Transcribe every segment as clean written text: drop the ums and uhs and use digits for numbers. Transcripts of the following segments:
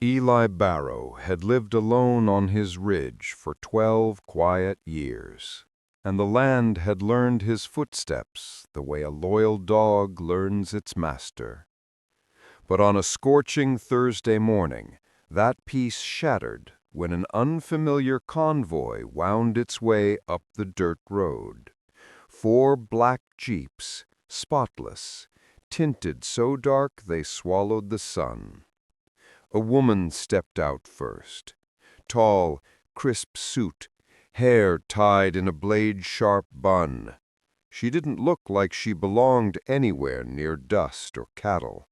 Eli Barrow had lived alone on his ridge for 12 quiet years, and the land had learned his footsteps the way a loyal dog learns its master. But on a scorching Thursday morning, that peace shattered when an unfamiliar convoy wound its way up the dirt road. 4 black jeeps, spotless, tinted so dark they swallowed the sun. A woman stepped out first. Tall, crisp suit, hair tied in a blade-sharp bun. She didn't look like she belonged anywhere near dust or cattle.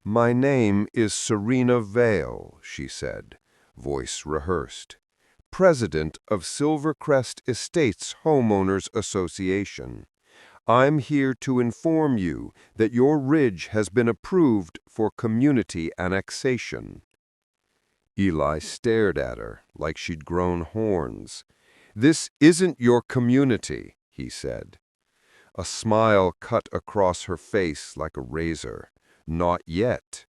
"My name is Serena Vale," she said, voice rehearsed, "President of Silvercrest Estates Homeowners Association. I'm here to inform you that your ridge has been approved for community annexation." Eli stared at her like she'd grown horns. "This isn't your community," he said. A smile cut across her face like a razor. "Not yet."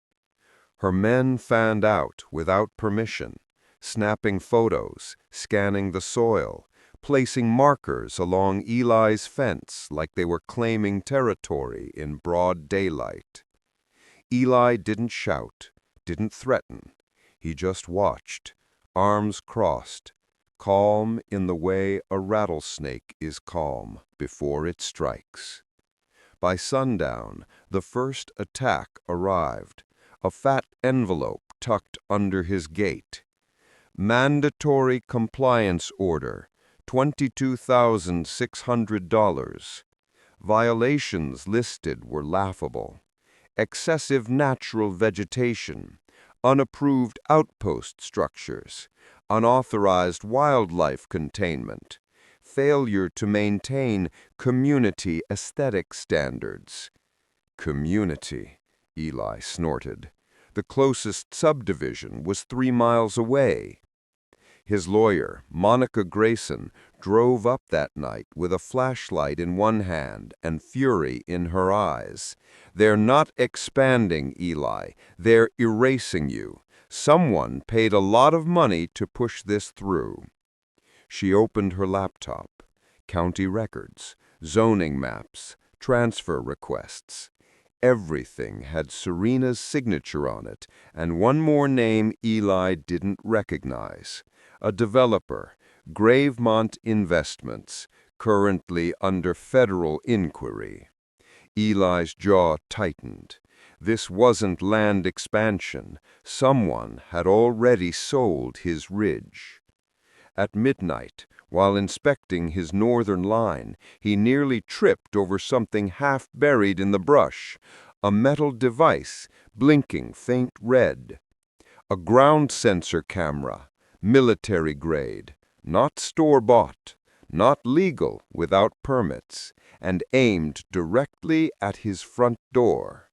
Her men fanned out without permission, snapping photos, scanning the soil, placing markers along Eli's fence like they were claiming territory in broad daylight. Eli didn't shout, didn't threaten. He just watched, arms crossed, calm in the way a rattlesnake is calm before it strikes. By sundown, the first attack arrived, a fat envelope tucked under his gate. Mandatory compliance order, $22,600. Violations listed were laughable. Excessive natural vegetation, unapproved outpost structures, unauthorized wildlife containment, failure to maintain community aesthetic standards. Community, Eli snorted. The closest subdivision was 3 miles away. His lawyer, Monica Grayson, drove up that night with a flashlight in one hand and fury in her eyes. "They're not expanding, Eli. They're erasing you. Someone paid a lot of money to push this through." She opened her laptop. County records, zoning maps, transfer requests. Everything had Serena's signature on it, and one more name Eli didn't recognize. A developer, Gravemont Investments, currently under federal inquiry. Eli's jaw tightened. This wasn't land expansion. Someone had already sold his ridge. At midnight, while inspecting his northern line, he nearly tripped over something half buried in the brush, a metal device blinking faint red. A ground sensor camera, military grade, not store-bought, not legal without permits, and aimed directly at his front door.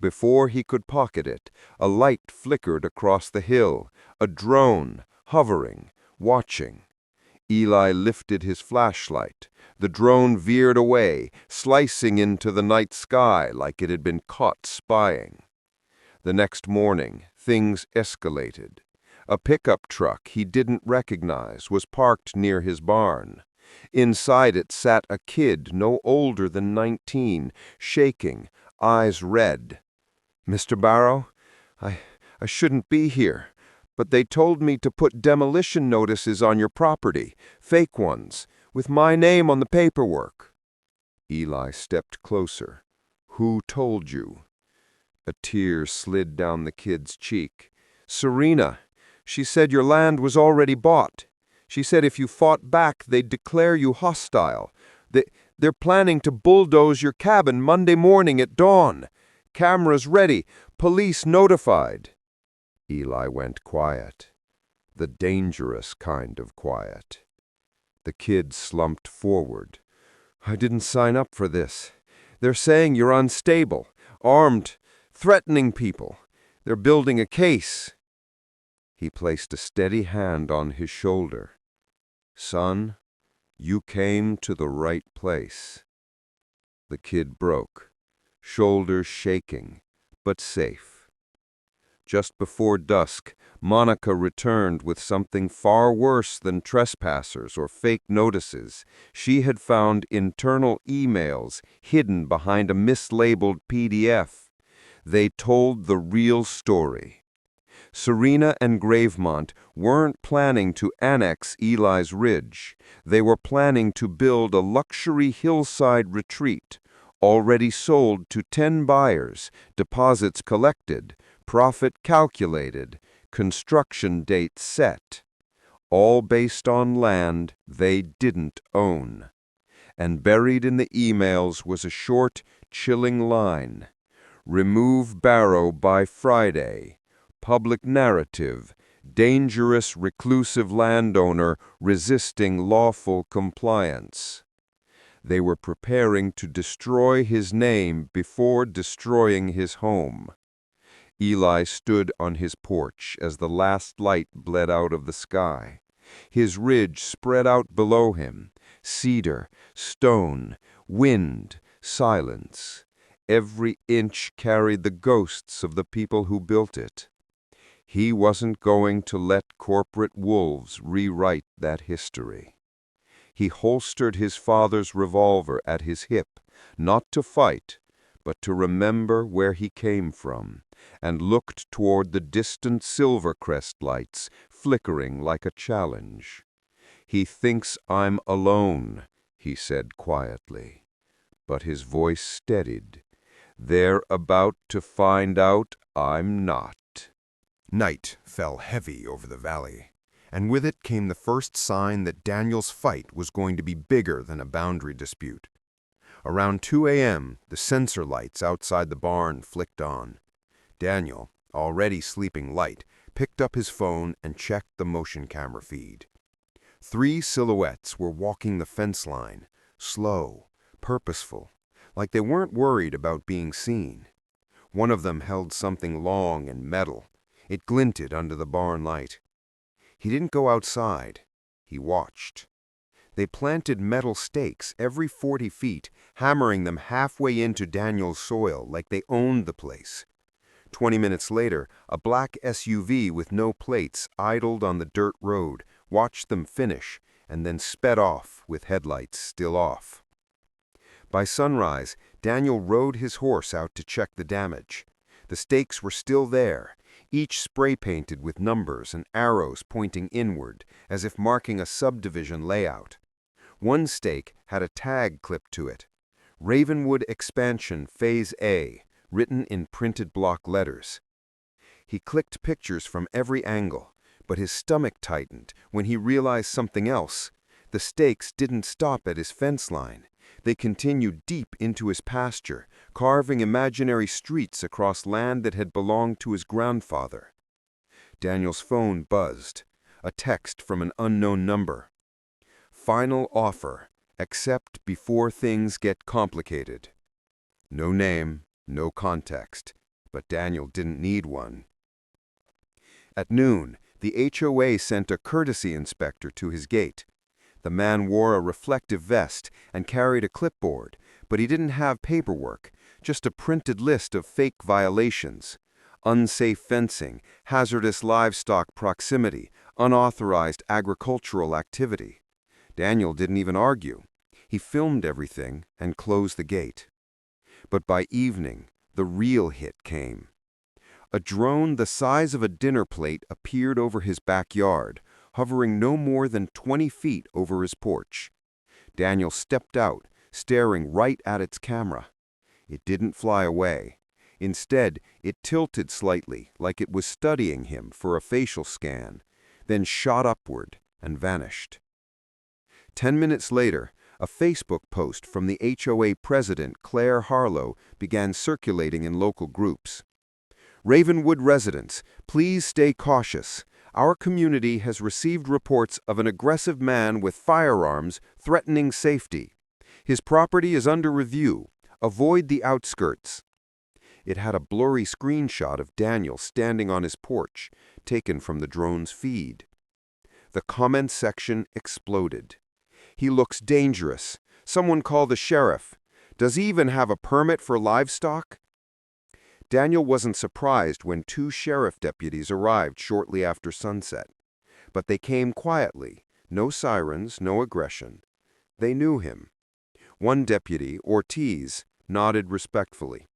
Before he could pocket it, a light flickered across the hill, a drone, hovering, watching. Eli lifted his flashlight. The drone veered away, slicing into the night sky like it had been caught spying. The next morning, things escalated. A pickup truck he didn't recognize was parked near his barn. Inside it sat a kid no older than 19, shaking, eyes red. "Mr. Barrow, I shouldn't be here, but they told me to put demolition notices on your property, fake ones, with my name on the paperwork." Eli stepped closer. "Who told you?" A tear slid down the kid's cheek. "Serena. She said your land was already bought. She said if you fought back, they'd declare you hostile. They're planning to bulldoze your cabin Monday morning at dawn. Cameras ready. Police notified." Eli went quiet. The dangerous kind of quiet. The kid slumped forward. "I didn't sign up for this. They're saying you're unstable, armed, threatening people. They're building a case." He placed a steady hand on his shoulder. "Son, you came to the right place." The kid broke, shoulders shaking, but safe. Just before dusk, Monica returned with something far worse than trespassers or fake notices. She had found internal emails hidden behind a mislabeled PDF. They told the real story. Serena and Gravemont weren't planning to annex Eli's Ridge. They were planning to build a luxury hillside retreat, already sold to 10 buyers, deposits collected, profit calculated, construction date set, all based on land they didn't own. And buried in the emails was a short, chilling line: "Remove Barrow by Friday. Public narrative: dangerous reclusive landowner resisting lawful compliance." They were preparing to destroy his name before destroying his home. Eli stood on his porch as the last light bled out of the sky. His ridge spread out below him: cedar, stone, wind, silence. Every inch carried the ghosts of the people who built it. He wasn't going to let corporate wolves rewrite that history. He holstered his father's revolver at his hip, not to fight, but to remember where he came from, and looked toward the distant Silvercrest lights flickering like a challenge. "He thinks I'm alone," he said quietly. But his voice steadied. "They're about to find out I'm not." Night fell heavy over the valley, and with it came the first sign that Daniel's fight was going to be bigger than a boundary dispute. Around 2 a.m., the sensor lights outside the barn flicked on. Daniel, already sleeping light, picked up his phone and checked the motion camera feed. 3 silhouettes were walking the fence line, slow, purposeful, like they weren't worried about being seen. One of them held something long and metal. It glinted under the barn light. He didn't go outside. He watched. They planted metal stakes every 40 feet, hammering them halfway into Daniel's soil like they owned the place. 20 minutes later, a black SUV with no plates idled on the dirt road, watched them finish, and then sped off with headlights still off. By sunrise, Daniel rode his horse out to check the damage. The stakes were still there, each spray-painted with numbers and arrows pointing inward, as if marking a subdivision layout. One stake had a tag clipped to it: "Ravenwood Expansion Phase A," written in printed block letters. He clicked pictures from every angle, but his stomach tightened when he realized something else. The stakes didn't stop at his fence line. They continued deep into his pasture, carving imaginary streets across land that had belonged to his grandfather. Daniel's phone buzzed. A text from an unknown number. "Final offer. Accept before things get complicated." No name, no context, but Daniel didn't need one. At noon, the HOA sent a courtesy inspector to his gate. The man wore a reflective vest and carried a clipboard, but he didn't have paperwork, just a printed list of fake violations: unsafe fencing, hazardous livestock proximity, unauthorized agricultural activity. Daniel didn't even argue. He filmed everything and closed the gate. But by evening, the real hit came. A drone the size of a dinner plate appeared over his backyard, hovering no more than 20 feet over his porch. Daniel stepped out, staring right at its camera. It didn't fly away. Instead, it tilted slightly, like it was studying him for a facial scan, then shot upward and vanished. 10 minutes later, a Facebook post from the HOA president, Claire Harlow, began circulating in local groups. "Ravenwood residents, please stay cautious. Our community has received reports of an aggressive man with firearms threatening safety. His property is under review. Avoid the outskirts." It had a blurry screenshot of Daniel standing on his porch, taken from the drone's feed. The comment section exploded. "He looks dangerous. Someone call the sheriff. Does he even have a permit for livestock?" Daniel wasn't surprised when 2 sheriff deputies arrived shortly after sunset. But they came quietly, no sirens, no aggression. They knew him. One deputy, Ortiz, nodded respectfully.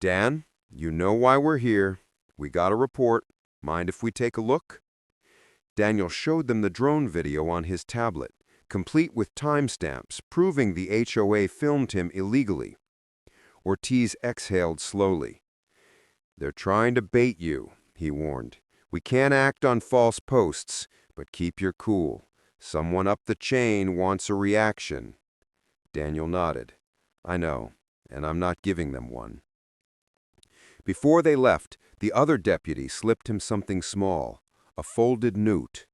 "Dan, you know why we're here. We got a report. Mind if we take a look?" Daniel showed them the drone video on his tablet, complete with timestamps proving the HOA filmed him illegally. Ortiz exhaled slowly. "They're trying to bait you," he warned. "We can't act on false posts, but keep your cool. Someone up the chain wants a reaction." Daniel nodded. "I know, and I'm not giving them one." Before they left, the other deputy slipped him something small, a folded note.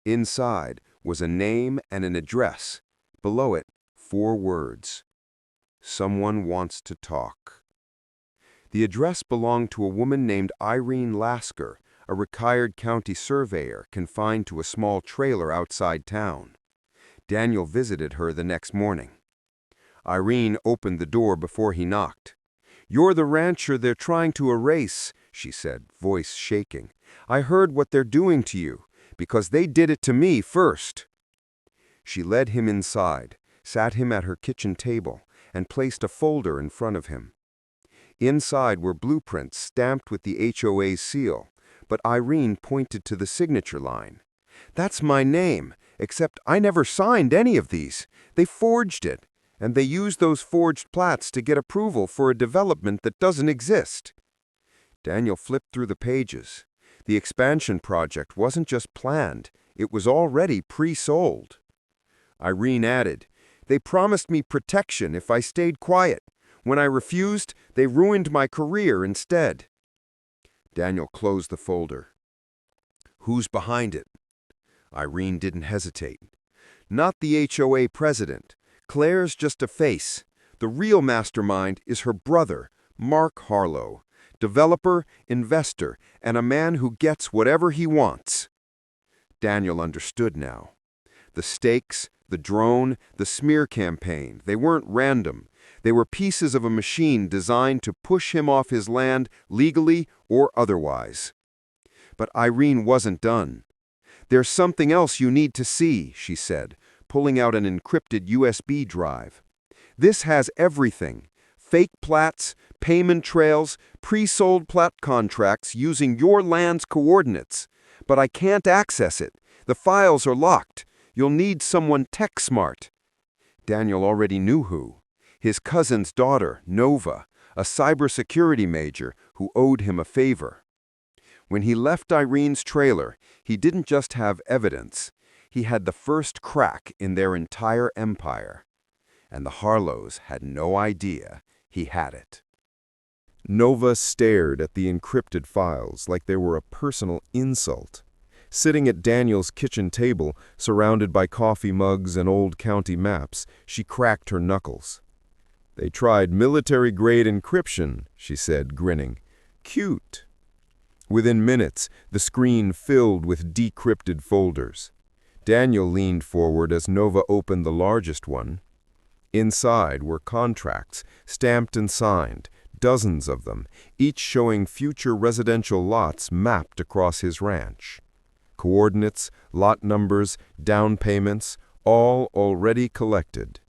Inside was a name and an address. Below it, 4 words. "Someone wants to talk." The address belonged to a woman named Irene Lasker, a retired county surveyor confined to a small trailer outside town. Daniel visited her the next morning. Irene opened the door before he knocked. "You're the rancher they're trying to erase," she said, voice shaking. "I heard what they're doing to you, because they did it to me first." She led him inside, sat him at her kitchen table, and placed a folder in front of him. Inside were blueprints stamped with the HOA's seal, but Irene pointed to the signature line. "That's my name, except I never signed any of these. They forged it, and they used those forged plats to get approval for a development that doesn't exist." Daniel flipped through the pages. The expansion project wasn't just planned, it was already pre-sold. Irene added, "They promised me protection if I stayed quiet. When I refused, they ruined my career instead." Daniel closed the folder. "Who's behind it?" Irene didn't hesitate. "Not the HOA president. Claire's just a face. The real mastermind is her brother, Mark Harlow, developer, investor, and a man who gets whatever he wants." Daniel understood now. The stakes, the drone, the smear campaign, they weren't random. They were pieces of a machine designed to push him off his land legally or otherwise. But Irene wasn't done. "There's something else you need to see," she said, pulling out an encrypted USB drive. "This has everything. Fake plats, payment trails, pre-sold plat contracts using your land's coordinates. But I can't access it. The files are locked. You'll need someone tech-smart." Daniel already knew who. His cousin's daughter, Nova, a cybersecurity major who owed him a favor. When he left Irene's trailer, he didn't just have evidence. He had the first crack in their entire empire. And the Harlows had no idea he had it. Nova stared at the encrypted files like they were a personal insult. Sitting at Daniel's kitchen table, surrounded by coffee mugs and old county maps, she cracked her knuckles. "They tried military-grade encryption," she said, grinning. "Cute." Within minutes, the screen filled with decrypted folders. Daniel leaned forward as Nova opened the largest one. Inside were contracts, stamped and signed, dozens of them, each showing future residential lots mapped across his ranch. Coordinates, lot numbers, down payments, all already collected.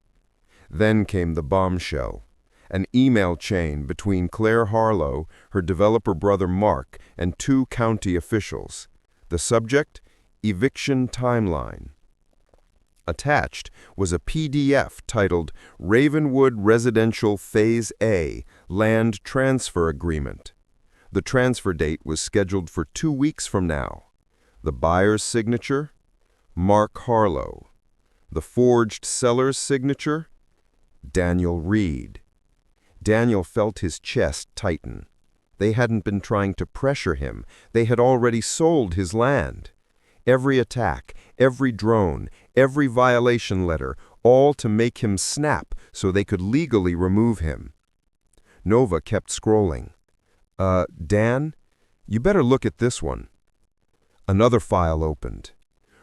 Then came the bombshell, an email chain between Claire Harlow, her developer brother Mark, and 2 county officials. The subject? Eviction timeline. Attached was a PDF titled Ravenwood Residential Phase A Land Transfer Agreement. The transfer date was scheduled for 2 weeks from now. The buyer's signature? Mark Harlow. The forged seller's signature? Daniel Reed. Daniel felt his chest tighten. They hadn't been trying to pressure him. They had already sold his land. Every attack, every drone, every violation letter, all to make him snap so they could legally remove him. Nova kept scrolling. Dan, you better look at this one." Another file opened.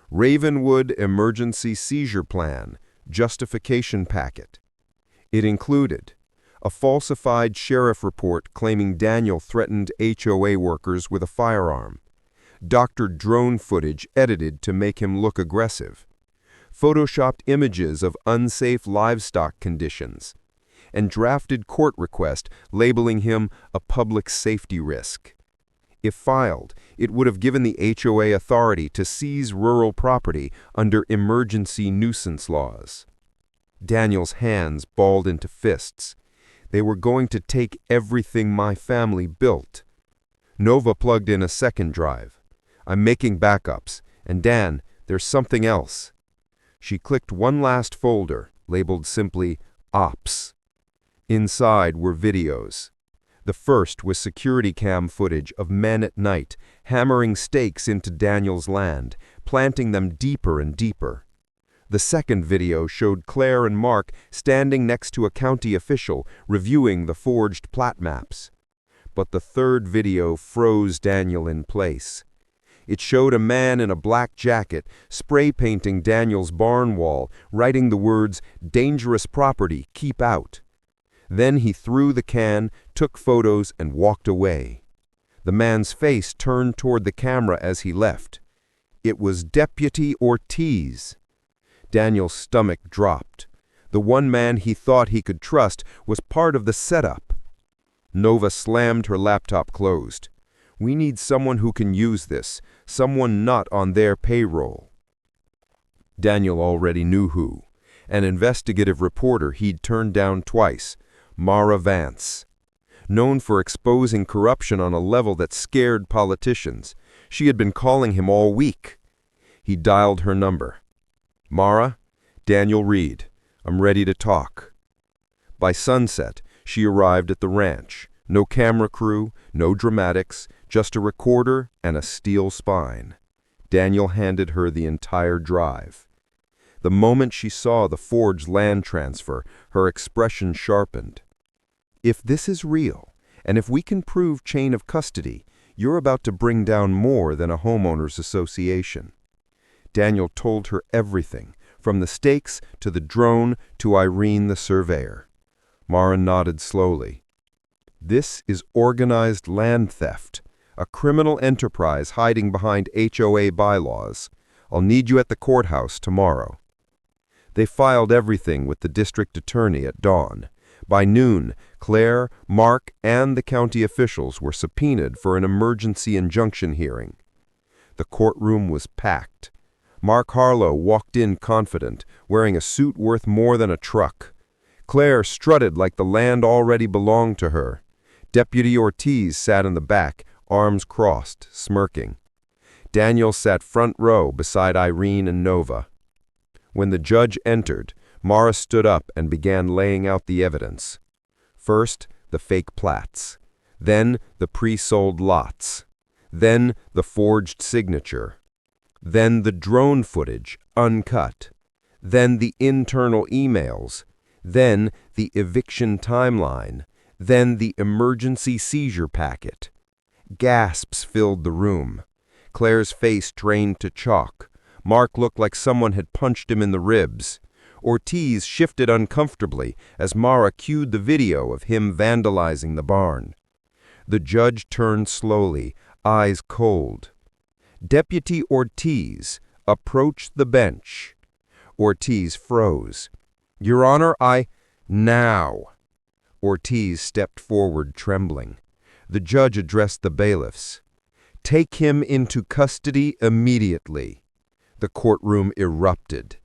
Ravenwood Emergency Seizure Plan, Justification Packet. It included a falsified sheriff report claiming Daniel threatened HOA workers with a firearm, doctored drone footage edited to make him look aggressive, photoshopped images of unsafe livestock conditions, and drafted court request labeling him a public safety risk. If filed, it would have given the HOA authority to seize rural property under emergency nuisance laws. Daniel's hands balled into fists. They were going to take everything my family built. Nova plugged in a second drive. I'm making backups, and Dan, there's something else. She clicked one last folder, labeled simply Ops. Inside were videos. The first was security cam footage of men at night hammering stakes into Daniel's land, planting them deeper and deeper. The second video showed Claire and Mark standing next to a county official reviewing the forged plat maps. But the third video froze Daniel in place. It showed a man in a black jacket spray painting Daniel's barn wall, writing the words, "Dangerous property, keep out." Then he threw the can, took photos, and walked away. The man's face turned toward the camera as he left. It was Deputy Ortiz. Daniel's stomach dropped. The one man he thought he could trust was part of the setup. Nova slammed her laptop closed. We need someone who can use this, someone not on their payroll. Daniel already knew who. An investigative reporter he'd turned down twice, Mara Vance. Known for exposing corruption on a level that scared politicians, she had been calling him all week. He dialed her number. Mara, Daniel Reed. I'm ready to talk. By sunset, she arrived at the ranch. No camera crew, no dramatics, just a recorder and a steel spine. Daniel handed her the entire drive. The moment she saw the forged land transfer, her expression sharpened. If this is real, and if we can prove chain of custody, you're about to bring down more than a homeowners association. Daniel told her everything, from the stakes to the drone to Irene the surveyor. Mara nodded slowly. This is organized land theft, a criminal enterprise hiding behind HOA bylaws. I'll need you at the courthouse tomorrow. They filed everything with the district attorney at dawn. By noon, Claire, Mark, and the county officials were subpoenaed for an emergency injunction hearing. The courtroom was packed. Mark Harlow walked in confident, wearing a suit worth more than a truck. Claire strutted like the land already belonged to her. Deputy Ortiz sat in the back, arms crossed, smirking. Daniel sat front row beside Irene and Nova. When the judge entered, Mara stood up and began laying out the evidence. First, the fake plats. Then, the pre-sold lots. Then, the forged signature. Then, the drone footage, uncut. Then, the internal emails. Then, the eviction timeline. Then, the emergency seizure packet. Gasps filled the room. Claire's face drained to chalk. Mark looked like someone had punched him in the ribs. Ortiz shifted uncomfortably as Mara cued the video of him vandalizing the barn. The judge turned slowly, eyes cold. Deputy Ortiz approached the bench. Ortiz froze. Your Honor, Now. Ortiz stepped forward, trembling. The judge addressed the bailiffs. Take him into custody immediately. The courtroom erupted.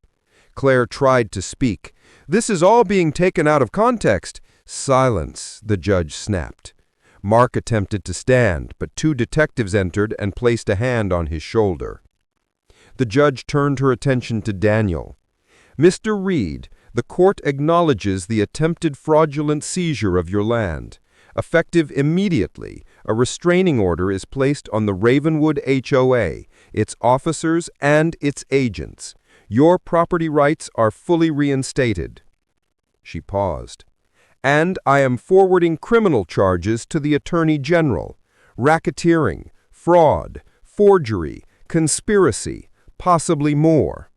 Claire tried to speak. This is all being taken out of context. Silence, the judge snapped. Mark attempted to stand, but two detectives entered and placed a hand on his shoulder. The judge turned her attention to Daniel. Mr. Reed, the court acknowledges the attempted fraudulent seizure of your land. Effective immediately, a restraining order is placed on the Ravenwood HOA, its officers, and its agents. Your property rights are fully reinstated. She paused. And I am forwarding criminal charges to the Attorney General. Racketeering, fraud, forgery, conspiracy, possibly more.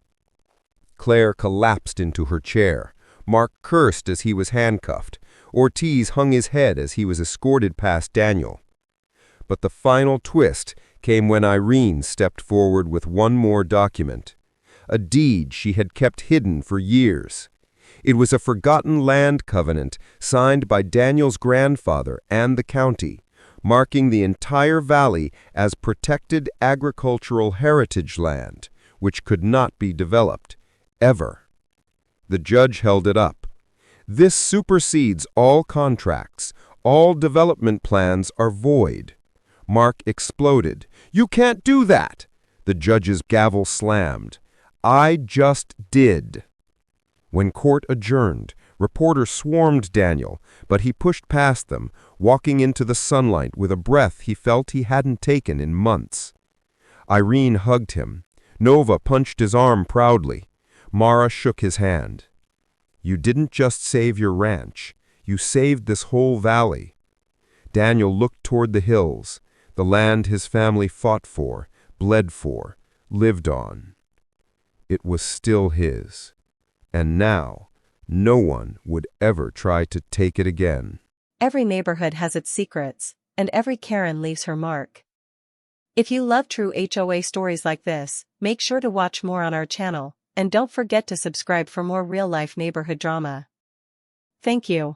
Claire collapsed into her chair. Mark cursed as he was handcuffed. Ortiz hung his head as he was escorted past Daniel. But the final twist came when Irene stepped forward with one more document, a deed she had kept hidden for years. It was a forgotten land covenant signed by Daniel's grandfather and the county, marking the entire valley as protected agricultural heritage land, which could not be developed, ever. The judge held it up. This supersedes all contracts. All development plans are void. Mark exploded. "You can't do that!" The judge's gavel slammed. "I just did." When court adjourned, reporters swarmed Daniel, but he pushed past them, walking into the sunlight with a breath he felt he hadn't taken in months. Irene hugged him. Nova punched his arm proudly. Mara shook his hand. "You didn't just save your ranch. You saved this whole valley." Daniel looked toward the hills, the land his family fought for, bled for, lived on. It was still his. And now, no one would ever try to take it again. Every neighborhood has its secrets, and every Karen leaves her mark. If you love true HOA stories like this, make sure to watch more on our channel, and don't forget to subscribe for more real-life neighborhood drama. Thank you.